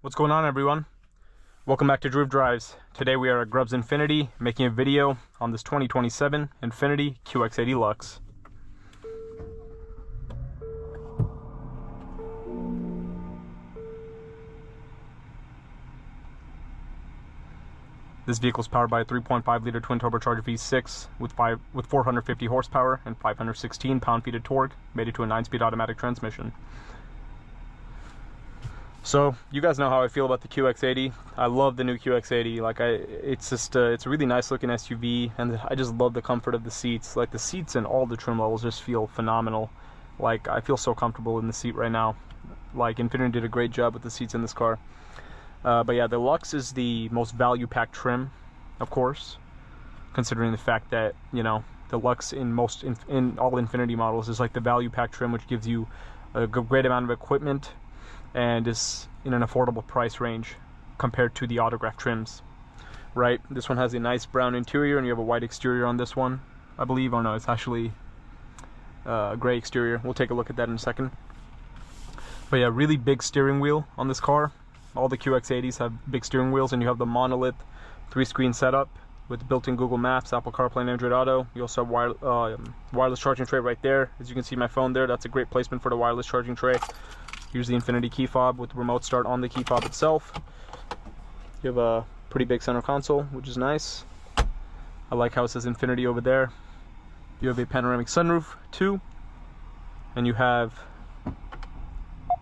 What's going on, everyone? Welcome back to Groove Drives. Today we are at Grubbs Infiniti making a video on this 2027 Infiniti QX80 Luxe. This vehicle is powered by a 3.5-liter twin turbocharged V6 with 450 horsepower and 516 pound-feet of torque, made it to a 9-speed automatic transmission. So you guys know how I feel about the QX80. I love the new QX80. It's a really nice looking SUV, and I just love the comfort of the seats. Like, the seats and all the trim levels just feel phenomenal. Like, I feel so comfortable in the seat right now. Like, Infiniti did a great job with the seats in this car. But yeah, the Luxe is the most value-packed trim, of course, considering the fact that, you know, the Luxe in all Infiniti models is like the value-packed trim, which gives you a great amount of equipment and is in an affordable price range compared to the autograph trims, right? This one has a nice brown interior, and you have a white exterior on this one, I believe. Oh no, it's actually a gray exterior. We'll take a look at that in a second. But yeah, really big steering wheel on this car. All the QX80s have big steering wheels, and you have the monolith 3-screen setup with built-in Google Maps, Apple CarPlay, and Android Auto. You also have wireless charging tray right there. As you can see my phone there, that's a great placement for the wireless charging tray. Here's the Infiniti key fob with remote start on the key fob itself. You have a pretty big center console, which is nice. I like how it says Infiniti over there. You have a panoramic sunroof too, and you have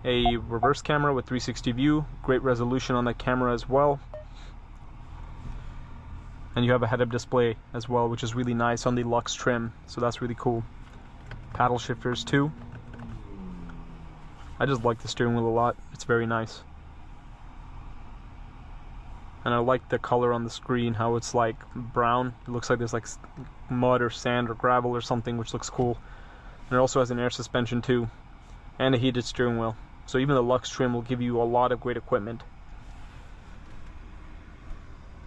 a reverse camera with 360 view, great resolution on that camera as well. And you have a head-up display as well, which is really nice on the Luxe trim, so that's really cool. Paddle shifters too. I just like the steering wheel a lot. It's very nice. And I like the color on the screen, how it's like brown. It looks like there's like mud or sand or gravel or something, which looks cool. And it also has an air suspension too, and a heated steering wheel. So even the Luxe trim will give you a lot of great equipment.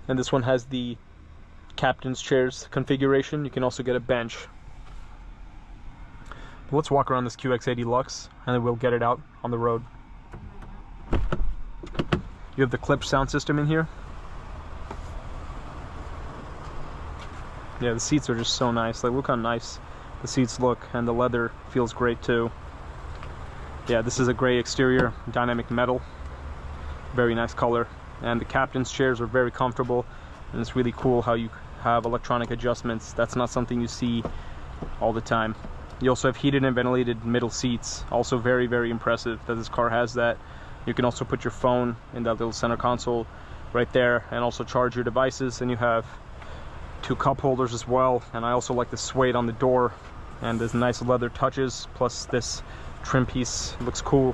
And this one has the captain's chairs configuration. You can also get a bench. Let's walk around this QX80 Luxe, and then we'll get it out on the road. You have the Klipsch sound system in here. Yeah, the seats are just so nice. Like, look how nice the seats look, and the leather feels great too. Yeah, this is a gray exterior, dynamic metal. Very nice color. And the captain's chairs are very comfortable, and it's really cool how you have electronic adjustments. That's not something you see all the time. You also have heated and ventilated middle seats. Also very, very impressive that this car has that. You can also put your phone in that little center console right there, and also charge your devices. And you have 2 cup holders as well. And I also like the suede on the door, and there's nice leather touches, plus this trim piece. It looks cool.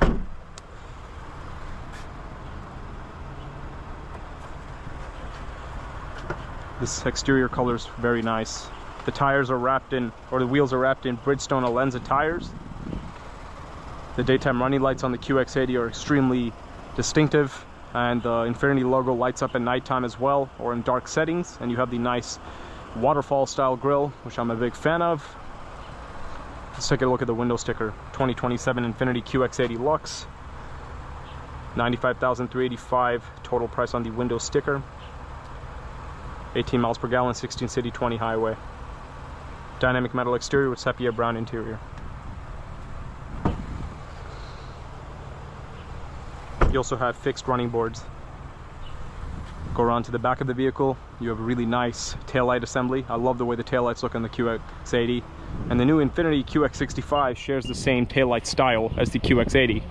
This exterior color is very nice. The tires are wrapped in, or the wheels are wrapped in Bridgestone Alenza tires. The daytime running lights on the QX80 are extremely distinctive, and the Infiniti logo lights up at nighttime as well, or in dark settings. And you have the nice waterfall style grille, which I'm a big fan of. Let's take a look at the window sticker. 2027 Infiniti QX80 Luxe. $95,385 total price on the window sticker. 18 miles per gallon, 16 city, 20 highway. Dynamic metal exterior with sepia brown interior. You also have fixed running boards. Go around to the back of the vehicle. You have a really nice taillight assembly. I love the way the taillights look on the QX80. And the new Infiniti QX65 shares the same taillight style as the QX80.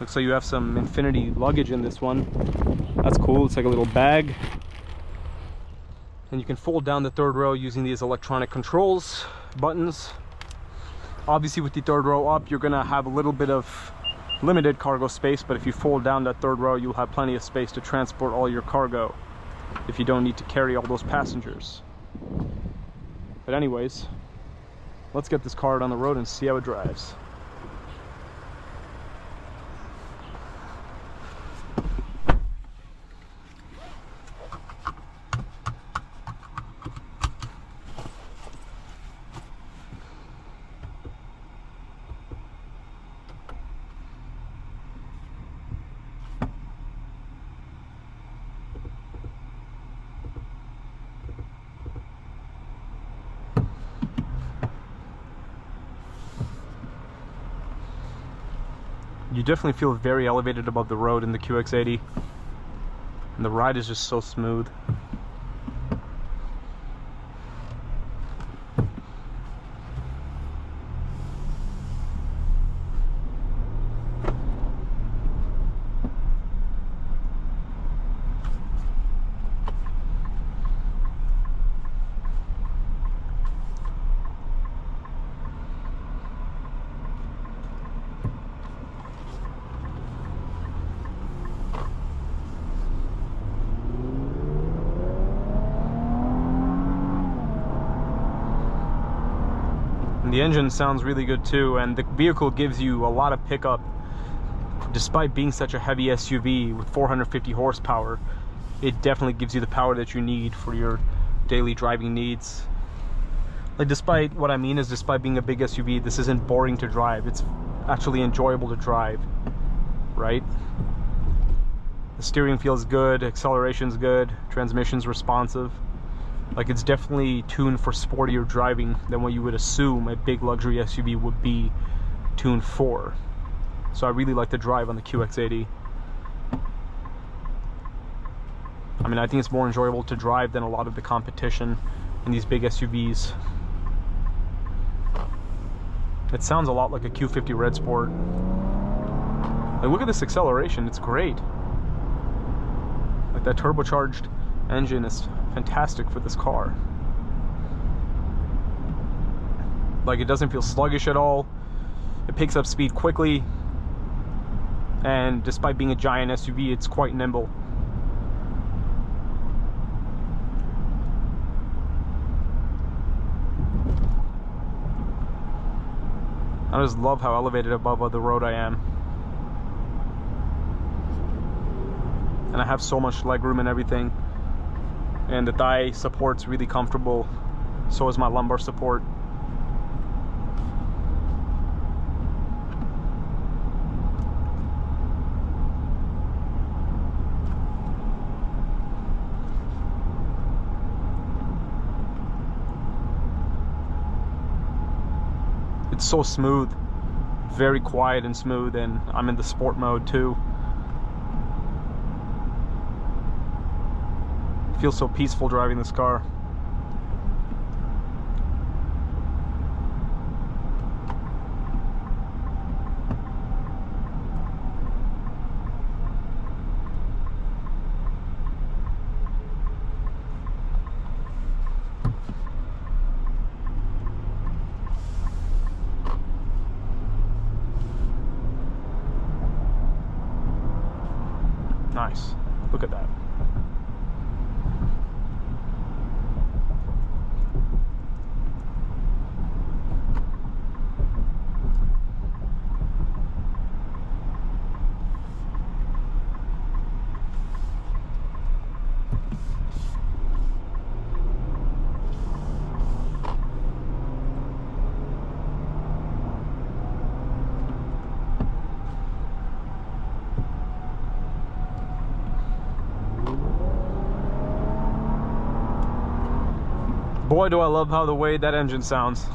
Looks like you have some Infiniti luggage in this one. That's cool. It's like a little bag. And you can fold down the third row using these electronic controls buttons. Obviously, with the third row up, you're gonna have a little bit of limited cargo space, but if you fold down that third row, you'll have plenty of space to transport all your cargo if you don't need to carry all those passengers. But anyways, let's get this car out on the road and see how it drives. You definitely feel very elevated above the road in the QX80, and the ride is just so smooth. And the engine sounds really good too, and the vehicle gives you a lot of pickup. Despite being such a heavy SUV with 450 horsepower, it definitely gives you the power that you need for your daily driving needs. Like, despite what I mean is, despite being a big SUV, this isn't boring to drive. It's actually enjoyable to drive, right? The steering feels good, acceleration's good, transmission's responsive. Like, it's definitely tuned for sportier driving than what you would assume a big luxury SUV would be tuned for. So I really like the drive on the QX80. I mean, I think it's more enjoyable to drive than a lot of the competition in these big SUVs. It sounds a lot like a Q50 Red Sport. Like, look at this acceleration, it's great. Like, that turbocharged engine is fantastic for this car. Like, it doesn't feel sluggish at all. It picks up speed quickly, and despite being a giant SUV, it's quite nimble. I just love how elevated above the road I am. And I have so much legroom and everything. And the thigh support's really comfortable. So is my lumbar support. It's so smooth, very quiet and smooth, and I'm in the sport mode too. It feels so peaceful driving this car. Nice. Look at that. Boy, do I love how the way that engine sounds.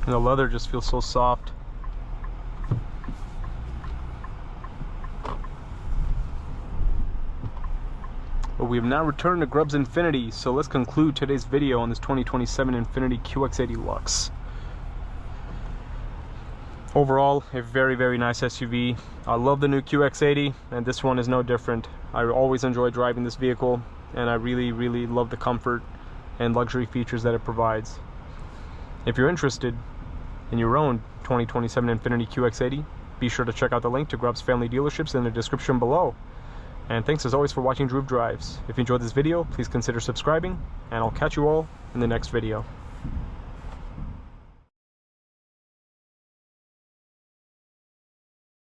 And the leather just feels so soft. But we have now returned to Grubbs Infiniti, so let's conclude today's video on this 2027 Infiniti QX80 Luxe. Overall, a very, very nice SUV. I love the new QX80, and this one is no different. I always enjoy driving this vehicle, and I really, really love the comfort and luxury features that it provides. If you're interested in your own 2027 Infiniti QX80, be sure to check out the link to Grubb's family dealerships in the description below. And thanks as always for watching Droove Drives. If you enjoyed this video, please consider subscribing, and I'll catch you all in the next video.